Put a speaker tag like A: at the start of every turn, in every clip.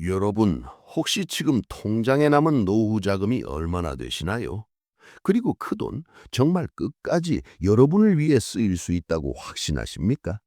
A: 여러분, 혹시 지금 통장에 남은 노후 자금이 얼마나 되시나요? 그리고 그 돈 정말 끝까지 여러분을 위해 쓰일 수 있다고 확신하십니까?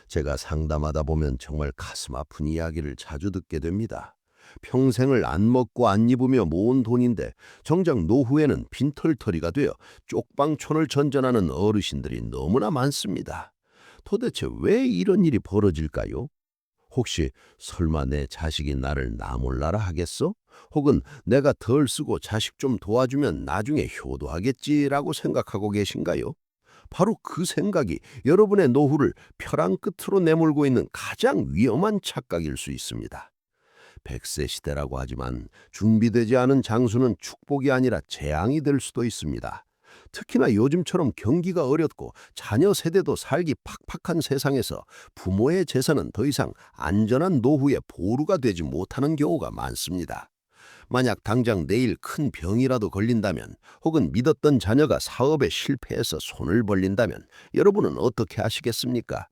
A: 제가 상담하다 보면 정말 가슴 아픈 이야기를 자주 듣게 됩니다. 평생을 안 먹고 안 입으며 모은 돈인데 정작 노후에는 빈털터리가 되어 쪽방촌을 전전하는 어르신들이 너무나 많습니다. 도대체 왜 이런 일이 벌어질까요? 혹시 설마 내 자식이 나를 나몰라라 하겠어? 혹은 내가 덜 쓰고 자식 좀 도와주면 나중에 효도하겠지라고 생각하고 계신가요? 바로 그 생각이 여러분의 노후를 벼랑 끝으로 내몰고 있는 가장 위험한 착각일 수 있습니다. 100세 시대라고 하지만 준비되지 않은 장수는 축복이 아니라 재앙이 될 수도 있습니다. 특히나 요즘처럼 경기가 어렵고 자녀 세대도 살기 팍팍한 세상에서 부모의 재산은 더 이상 안전한 노후의 보루가 되지 못하는 경우가 많습니다. 만약 당장 내일 큰 병이라도 걸린다면, 혹은 믿었던 자녀가 사업에 실패해서 손을 벌린다면 여러분은 어떻게 하시겠습니까?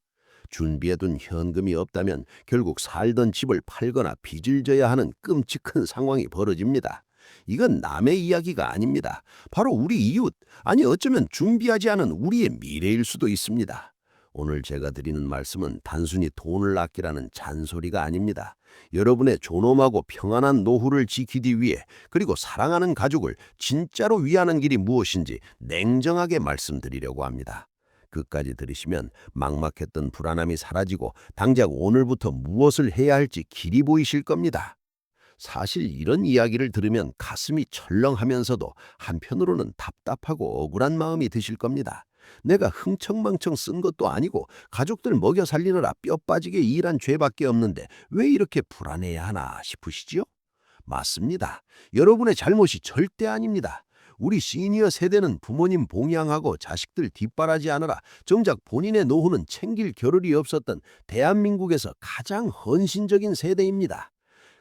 A: 준비해둔 현금이 없다면 결국 살던 집을 팔거나 빚을 져야 하는 끔찍한 상황이 벌어집니다. 이건 남의 이야기가 아닙니다. 바로 우리 이웃, 아니 어쩌면 준비하지 않은 우리의 미래일 수도 있습니다. 오늘 제가 드리는 말씀은 단순히 돈을 아끼라는 잔소리가 아닙니다. 여러분의 존엄하고 평안한 노후를 지키기 위해, 그리고 사랑하는 가족을 진짜로 위하는 길이 무엇인지 냉정하게 말씀드리려고 합니다. 끝까지 들으시면 막막했던 불안함이 사라지고 당장 오늘부터 무엇을 해야 할지 길이 보이실 겁니다. 사실 이런 이야기를 들으면 가슴이 철렁하면서도 한편으로는 답답하고 억울한 마음이 드실 겁니다. 내가 흥청망청 쓴 것도 아니고 가족들 먹여 살리느라 뼈 빠지게 일한 죄밖에 없는데 왜 이렇게 불안해야 하나 싶으시지요? 맞습니다. 여러분의 잘못이 절대 아닙니다. 우리 시니어 세대는 부모님 봉양하고 자식들 뒷바라지하느라 정작 본인의 노후는 챙길 겨를이 없었던 대한민국에서 가장 헌신적인 세대입니다.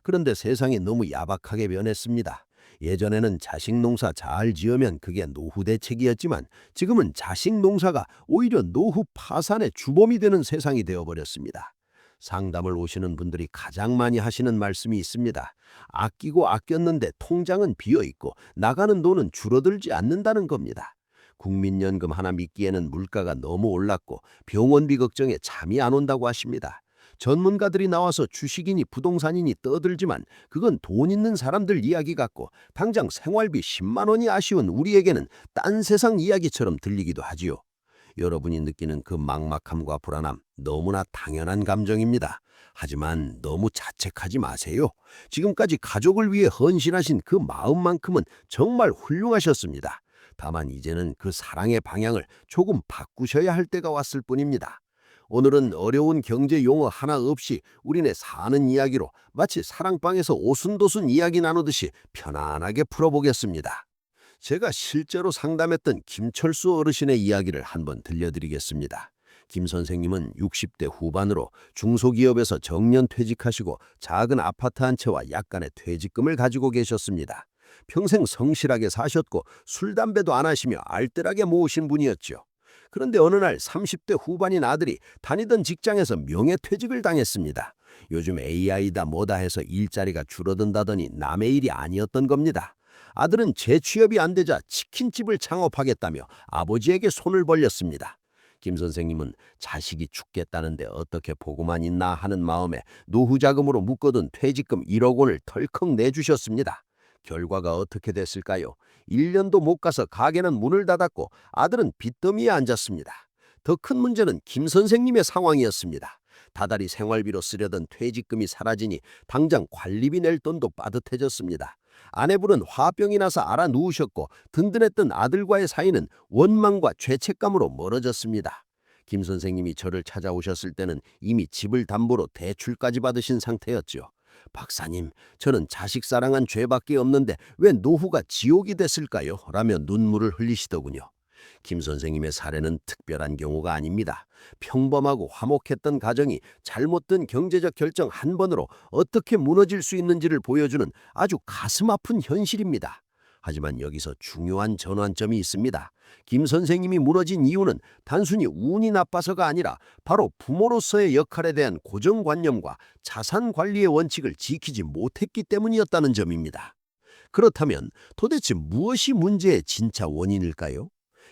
A: 그런데 세상이 너무 야박하게 변했습니다. 예전에는 자식 농사 잘 지으면 그게 노후 대책이었지만 지금은 자식 농사가 오히려 노후 파산의 주범이 되는 세상이 되어버렸습니다. 상담을 오시는 분들이 가장 많이 하시는 말씀이 있습니다. 아끼고 아꼈는데 통장은 비어있고 나가는 돈은 줄어들지 않는다는 겁니다. 국민연금 하나 믿기에는 물가가 너무 올랐고 병원비 걱정에 잠이 안 온다고 하십니다. 전문가들이 나와서 주식이니 부동산이니 떠들지만 그건 돈 있는 사람들 이야기 같고 당장 생활비 10만 원이 아쉬운 우리에게는 딴 세상 이야기처럼 들리기도 하지요. 여러분이 느끼는 그 막막함과 불안함 너무나 당연한 감정입니다. 하지만 너무 자책하지 마세요. 지금까지 가족을 위해 헌신하신 그 마음만큼은 정말 훌륭하셨습니다. 다만 이제는 그 사랑의 방향을 조금 바꾸셔야 할 때가 왔을 뿐입니다. 오늘은 어려운 경제 용어 하나 없이 우리네 사는 이야기로 마치 사랑방에서 오순도순 이야기 나누듯이 편안하게 풀어보겠습니다. 제가 실제로 상담했던 김철수 어르신의 이야기를 한번 들려드리겠습니다. 김 선생님은 60대 후반으로 중소기업에서 정년 퇴직하시고 작은 아파트 한 채와 약간의 퇴직금을 가지고 계셨습니다. 평생 성실하게 사셨고 술, 담배도 안 하시며 알뜰하게 모으신 분이었죠. 그런데 어느 날 30대 후반인 아들이 다니던 직장에서 명예퇴직을 당했습니다. 요즘 AI다 뭐다 해서 일자리가 줄어든다더니 남의 일이 아니었던 겁니다. 아들은 재취업이 안 되자 치킨집을 창업하겠다며 아버지에게 손을 벌렸습니다. 김 선생님은 자식이 죽겠다는데 어떻게 보고만 있나 하는 마음에 노후 자금으로 묶어둔 퇴직금 1억 원을 덜컥 내주셨습니다. 결과가 어떻게 됐을까요? 1년도 못 가서 가게는 문을 닫았고 아들은 빚더미에 앉았습니다. 더 큰 문제는 김 선생님의 상황이었습니다. 다달이 생활비로 쓰려던 퇴직금이 사라지니 당장 관리비 낼 돈도 빠듯해졌습니다. 아내분은 화병이 나서 알아 누우셨고 든든했던 아들과의 사이는 원망과 죄책감으로 멀어졌습니다. 김 선생님이 저를 찾아오셨을 때는 이미 집을 담보로 대출까지 받으신 상태였죠. 박사님, 저는 자식 사랑한 죄밖에 없는데 왜 노후가 지옥이 됐을까요? 라며 눈물을 흘리시더군요. 김 선생님의 사례는 특별한 경우가 아닙니다. 평범하고 화목했던 가정이 잘못된 경제적 결정 한 번으로 어떻게 무너질 수 있는지를 보여주는 아주 가슴 아픈 현실입니다. 하지만 여기서 중요한 전환점이 있습니다. 김 선생님이 무너진 이유는 단순히 운이 나빠서가 아니라 바로 부모로서의 역할에 대한 고정관념과 자산 관리의 원칙을 지키지 못했기 때문이었다는 점입니다. 그렇다면 도대체 무엇이 문제의 진짜 원인일까요?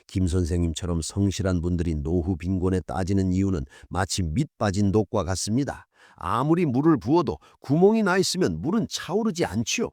A: 김 선생님처럼 성실한 분들이 노후 빈곤에 따지는 이유는 마치 밑 빠진 독과 같습니다. 아무리 물을 부어도 구멍이 나 있으면 물은 차오르지 않지요.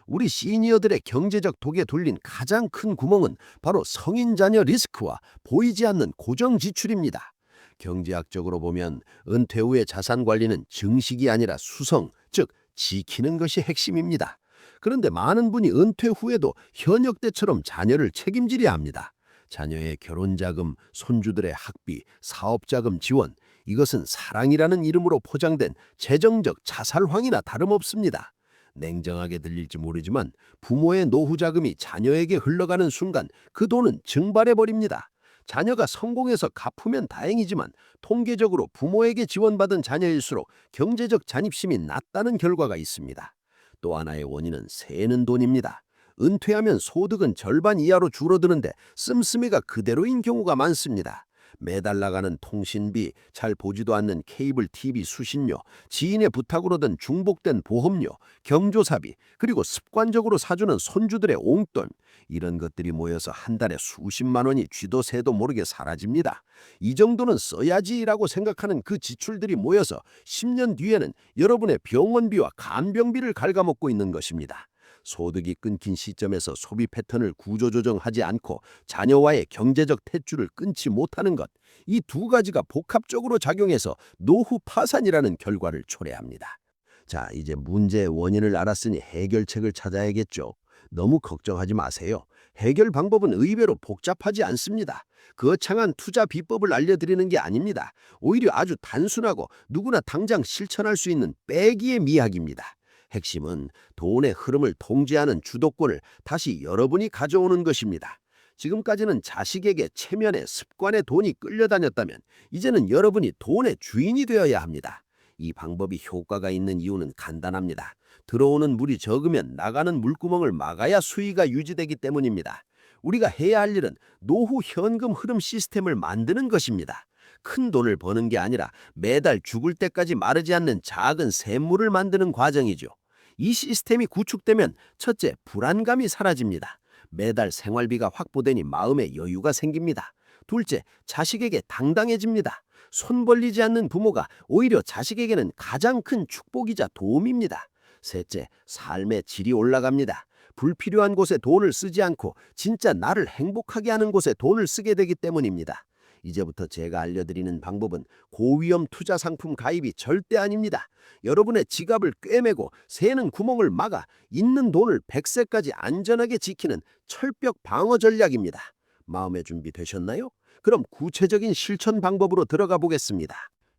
A: 우리 시니어들의 경제적 독에 둘린 가장 큰 구멍은 바로 성인 자녀 리스크와 보이지 않는 고정 지출입니다. 경제학적으로 보면 은퇴 후의 자산 관리는 증식이 아니라 수성, 즉 지키는 것이 핵심입니다. 그런데 많은 분이 은퇴 후에도 현역 때처럼 자녀를 책임지려 합니다. 자녀의 결혼자금, 손주들의 학비, 사업자금 지원, 이것은 사랑이라는 이름으로 포장된 재정적 자살황이나 다름없습니다. 냉정하게 들릴지 모르지만 부모의 노후 자금이 자녀에게 흘러가는 순간 그 돈은 증발해버립니다. 자녀가 성공해서 갚으면 다행이지만 통계적으로 부모에게 지원받은 자녀일수록 경제적 자립심이 낮다는 결과가 있습니다. 또 하나의 원인은 새는 돈입니다. 은퇴하면 소득은 절반 이하로 줄어드는데 씀씀이가 그대로인 경우가 많습니다. 매달 나가는 통신비, 잘 보지도 않는 케이블 TV 수신료, 지인의 부탁으로 든 중복된 보험료, 경조사비, 그리고 습관적으로 사주는 손주들의 옹돈, 이런 것들이 모여서 한 달에 수십만 원이 쥐도 새도 모르게 사라집니다. 이 정도는 써야지라고 생각하는 그 지출들이 모여서 10년 뒤에는 여러분의 병원비와 간병비를 갉아먹고 있는 것입니다. 소득이 끊긴 시점에서 소비 패턴을 구조조정하지 않고 자녀와의 경제적 탯줄을 끊지 못하는 것, 이 두 가지가 복합적으로 작용해서 노후 파산이라는 결과를 초래합니다. 자, 이제 문제의 원인을 알았으니 해결책을 찾아야겠죠. 너무 걱정하지 마세요. 해결 방법은 의외로 복잡하지 않습니다. 거창한 투자 비법을 알려드리는 게 아닙니다. 오히려 아주 단순하고 누구나 당장 실천할 수 있는 빼기의 미학입니다. 핵심은 돈의 흐름을 통제하는 주도권을 다시 여러분이 가져오는 것입니다. 지금까지는 자식에게 체면에 습관의 돈이 끌려다녔다면 이제는 여러분이 돈의 주인이 되어야 합니다. 이 방법이 효과가 있는 이유는 간단합니다. 들어오는 물이 적으면 나가는 물구멍을 막아야 수위가 유지되기 때문입니다. 우리가 해야 할 일은 노후 현금 흐름 시스템을 만드는 것입니다. 큰 돈을 버는 게 아니라 매달 죽을 때까지 마르지 않는 작은 샘물을 만드는 과정이죠. 이 시스템이 구축되면 첫째, 불안감이 사라집니다. 매달 생활비가 확보되니 마음의 여유가 생깁니다. 둘째, 자식에게 당당해집니다. 손 벌리지 않는 부모가 오히려 자식에게는 가장 큰 축복이자 도움입니다. 셋째, 삶의 질이 올라갑니다. 불필요한 곳에 돈을 쓰지 않고 진짜 나를 행복하게 하는 곳에 돈을 쓰게 되기 때문입니다. 이제부터 제가 알려드리는 방법은 고위험 투자 상품 가입이 절대 아닙니다. 여러분의 지갑을 꿰매고 새는 구멍을 막아 있는 돈을 100세까지 안전하게 지키는 철벽 방어 전략입니다. 마음의 준비 되셨나요? 그럼 구체적인 실천 방법으로 들어가 보겠습니다.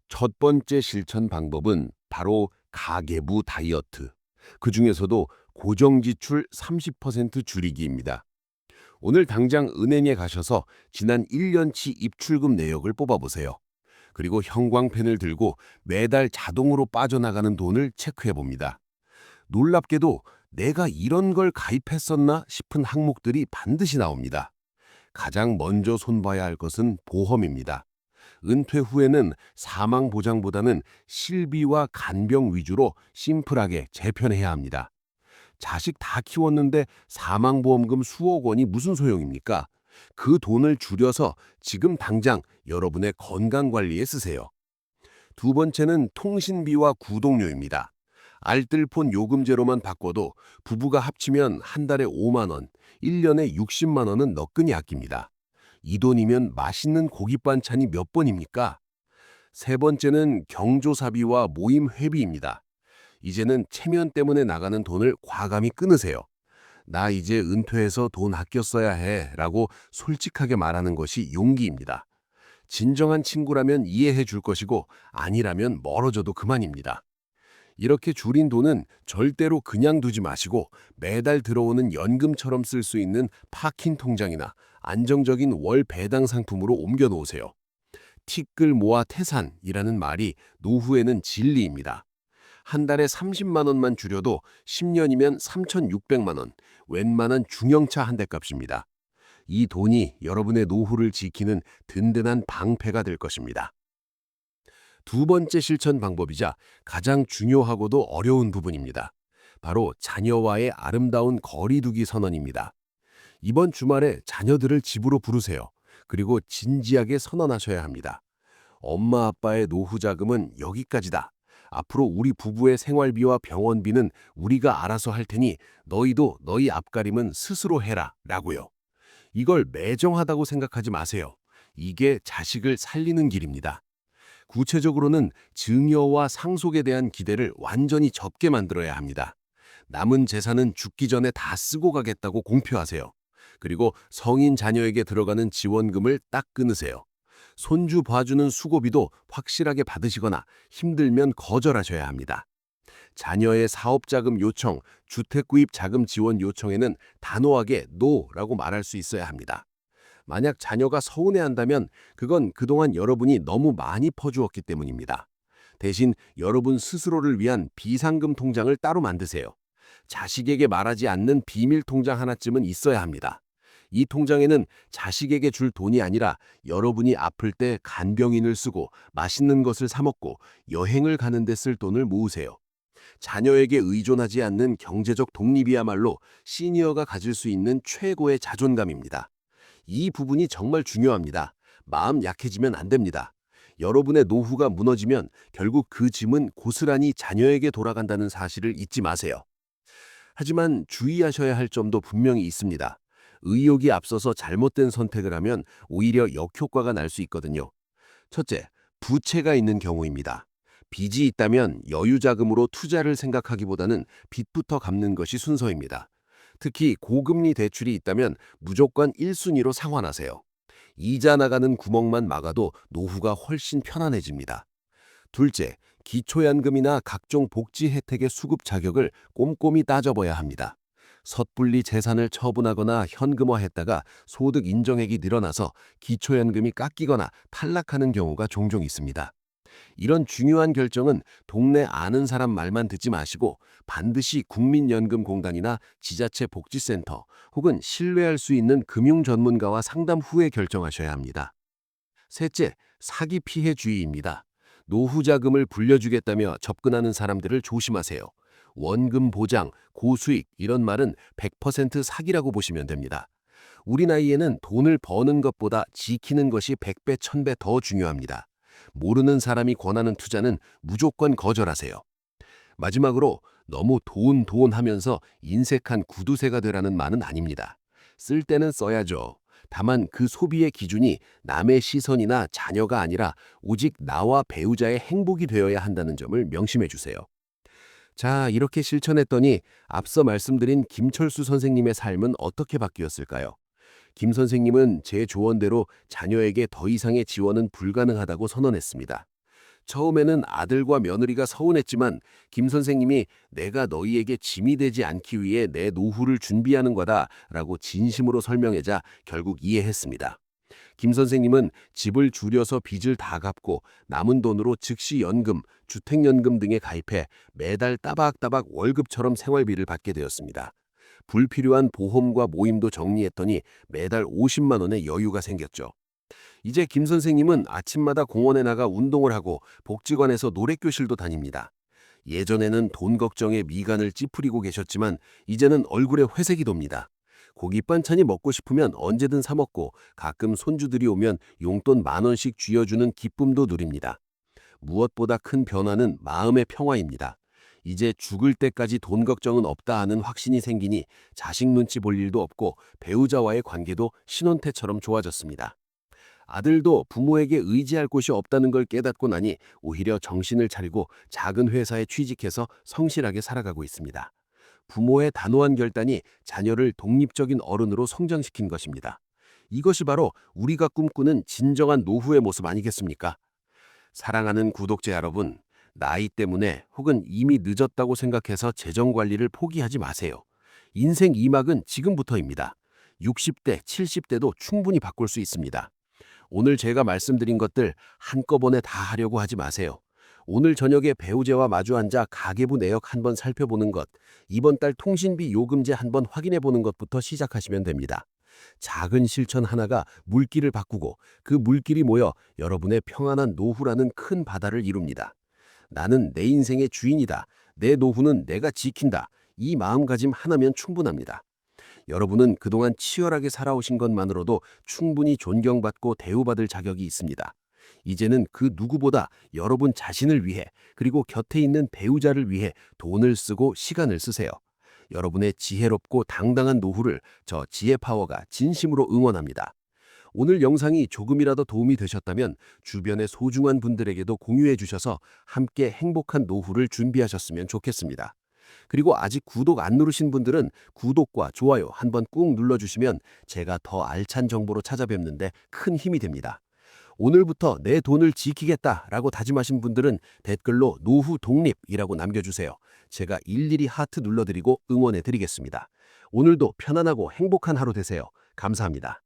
B: 첫 번째 실천 방법은 바로 가계부 다이어트. 그 중에서도 고정지출 30% 줄이기입니다. 오늘 당장 은행에 가셔서 지난 1년치 입출금 내역을 뽑아보세요. 그리고 형광펜을 들고 매달 자동으로 빠져나가는 돈을 체크해 봅니다. 놀랍게도 내가 이런 걸 가입했었나 싶은 항목들이 반드시 나옵니다. 가장 먼저 손봐야 할 것은 보험입니다. 은퇴 후에는 사망 보장보다는 실비와 간병 위주로 심플하게 재편해야 합니다. 자식 다 키웠는데 사망보험금 수억 원이 무슨 소용입니까? 그 돈을 줄여서 지금 당장 여러분의 건강관리에 쓰세요. 두 번째는 통신비와 구독료입니다. 알뜰폰 요금제로만 바꿔도 부부가 합치면 한 달에 5만 원, 1년에 60만 원은 너끈히 아낍니다. 이 돈이면 맛있는 고기 반찬이 몇 번입니까? 세 번째는 경조사비와 모임 회비입니다. 이제는 체면 때문에 나가는 돈을 과감히 끊으세요. 나 이제 은퇴해서 돈 아껴 써야 해 라고 솔직하게 말하는 것이 용기입니다. 진정한 친구라면 이해해 줄 것이고 아니라면 멀어져도 그만입니다. 이렇게 줄인 돈은 절대로 그냥 두지 마시고 매달 들어오는 연금처럼 쓸 수 있는 파킹 통장이나 안정적인 월 배당 상품으로 옮겨 놓으세요. 티끌 모아 태산이라는 말이 노후에는 진리입니다. 한 달에 30만 원만 줄여도 10년이면 3,600만 원, 웬만한 중형차 한 대 값입니다. 이 돈이 여러분의 노후를 지키는 든든한 방패가 될 것입니다. 두 번째 실천 방법이자 가장 중요하고도 어려운 부분입니다. 바로 자녀와의 아름다운 거리두기 선언입니다. 이번 주말에 자녀들을 집으로 부르세요. 그리고 진지하게 선언하셔야 합니다. 엄마 아빠의 노후 자금은 여기까지다. 앞으로 우리 부부의 생활비와 병원비는 우리가 알아서 할 테니 너희도 너희 앞가림은 스스로 해라 라고요. 이걸 매정하다고 생각하지 마세요. 이게 자식을 살리는 길입니다. 구체적으로는 증여와 상속에 대한 기대를 완전히 접게 만들어야 합니다. 남은 재산은 죽기 전에 다 쓰고 가겠다고 공표하세요. 그리고 성인 자녀에게 들어가는 지원금을 딱 끊으세요. 손주 봐주는 수고비도 확실하게 받으시거나 힘들면 거절하셔야 합니다. 자녀의 사업자금 요청, 주택구입 자금 지원 요청에는 단호하게 NO라고 말할 수 있어야 합니다. 만약 자녀가 서운해한다면 그건 그동안 여러분이 너무 많이 퍼주었기 때문입니다. 대신 여러분 스스로를 위한 비상금 통장을 따로 만드세요. 자식에게 말하지 않는 비밀 통장 하나쯤은 있어야 합니다. 이 통장에는 자식에게 줄 돈이 아니라 여러분이 아플 때 간병인을 쓰고 맛있는 것을 사 먹고 여행을 가는 데 쓸 돈을 모으세요. 자녀에게 의존하지 않는 경제적 독립이야말로 시니어가 가질 수 있는 최고의 자존감입니다. 이 부분이 정말 중요합니다. 마음 약해지면 안 됩니다. 여러분의 노후가 무너지면 결국 그 짐은 고스란히 자녀에게 돌아간다는 사실을 잊지 마세요. 하지만 주의하셔야 할 점도 분명히 있습니다. 의욕이 앞서서 잘못된 선택을 하면 오히려 역효과가 날 수 있거든요. 첫째, 부채가 있는 경우입니다. 빚이 있다면 여유자금으로 투자를 생각하기보다는 빚부터 갚는 것이 순서입니다. 특히 고금리 대출이 있다면 무조건 1순위로 상환하세요. 이자 나가는 구멍만 막아도 노후가 훨씬 편안해집니다. 둘째, 기초연금이나 각종 복지 혜택의 수급 자격을 꼼꼼히 따져봐야 합니다. 섣불리 재산을 처분하거나 현금화했다가 소득 인정액이 늘어나서 기초연금이 깎이거나 탈락하는 경우가 종종 있습니다. 이런 중요한 결정은 동네 아는 사람 말만 듣지 마시고 반드시 국민연금공단이나 지자체 복지센터 혹은 신뢰할 수 있는 금융 전문가와 상담 후에 결정하셔야 합니다. 셋째, 사기 피해 주의입니다. 노후 자금을 불려주겠다며 접근하는 사람들을 조심하세요. 원금 보장, 고수익 이런 말은 100% 사기라고 보시면 됩니다. 우리 나이에는 돈을 버는 것보다 지키는 것이 100배, 1000배 더 중요합니다. 모르는 사람이 권하는 투자는 무조건 거절하세요. 마지막으로 너무 돈 하면서 인색한 구두쇠가 되라는 말은 아닙니다. 쓸 때는 써야죠. 다만 그 소비의 기준이 남의 시선이나 자녀가 아니라 오직 나와 배우자의 행복이 되어야 한다는 점을 명심해 주세요. 자, 이렇게 실천했더니 앞서 말씀드린 김철수 선생님의 삶은 어떻게 바뀌었을까요? 김 선생님은 제 조언대로 자녀에게 더 이상의 지원은 불가능하다고 선언했습니다. 처음에는 아들과 며느리가 서운했지만 김 선생님이 내가 너희에게 짐이 되지 않기 위해 내 노후를 준비하는 거다라고 진심으로 설명하자 결국 이해했습니다. 김 선생님은 집을 줄여서 빚을 다 갚고 남은 돈으로 즉시 연금, 주택연금 등에 가입해 매달 따박따박 월급처럼 생활비를 받게 되었습니다. 불필요한 보험과 모임도 정리했더니 매달 50만 원의 여유가 생겼죠. 이제 김 선생님은 아침마다 공원에 나가 운동을 하고 복지관에서 노래교실도 다닙니다. 예전에는 돈 걱정에 미간을 찌푸리고 계셨지만 이제는 얼굴에 회색이 돕니다. 고기 반찬이 먹고 싶으면 언제든 사 먹고 가끔 손주들이 오면 용돈 10,000원씩 쥐어주는 기쁨도 누립니다. 무엇보다 큰 변화는 마음의 평화입니다. 이제 죽을 때까지 돈 걱정은 없다 하는 확신이 생기니 자식 눈치 볼 일도 없고 배우자와의 관계도 신혼태처럼 좋아졌습니다. 아들도 부모에게 의지할 곳이 없다는 걸 깨닫고 나니 오히려 정신을 차리고 작은 회사에 취직해서 성실하게 살아가고 있습니다. 부모의 단호한 결단이 자녀를 독립적인 어른으로 성장시킨 것입니다. 이것이 바로 우리가 꿈꾸는 진정한 노후의 모습 아니겠습니까? 사랑하는 구독자 여러분, 나이 때문에 혹은 이미 늦었다고 생각해서 재정 관리를 포기하지 마세요. 인생 2막은 지금부터입니다. 60대, 70대도 충분히 바꿀 수 있습니다. 오늘 제가 말씀드린 것들 한꺼번에 다 하려고 하지 마세요. 오늘 저녁에 배우자와 마주 앉아 가계부 내역 한번 살펴보는 것, 이번 달 통신비 요금제 한번 확인해 보는 것부터 시작하시면 됩니다. 작은 실천 하나가 물길을 바꾸고 그 물길이 모여 여러분의 평안한 노후라는 큰 바다를 이룹니다. 나는 내 인생의 주인이다. 내 노후는 내가 지킨다. 이 마음가짐 하나면 충분합니다. 여러분은 그동안 치열하게 살아오신 것만으로도 충분히 존경받고 대우받을 자격이 있습니다. 이제는 그 누구보다 여러분 자신을 위해 그리고 곁에 있는 배우자를 위해 돈을 쓰고 시간을 쓰세요. 여러분의 지혜롭고 당당한 노후를 저 지혜파워가 진심으로 응원합니다. 오늘 영상이 조금이라도 도움이 되셨다면 주변의 소중한 분들에게도 공유해 주셔서 함께 행복한 노후를 준비하셨으면 좋겠습니다. 그리고 아직 구독 안 누르신 분들은 구독과 좋아요 한번 꾹 눌러주시면 제가 더 알찬 정보로 찾아뵙는데 큰 힘이 됩니다. 오늘부터 내 돈을 지키겠다라고 다짐하신 분들은 댓글로 노후 독립이라고 남겨주세요. 제가 일일이 하트 눌러드리고 응원해드리겠습니다. 오늘도 편안하고 행복한 하루 되세요. 감사합니다.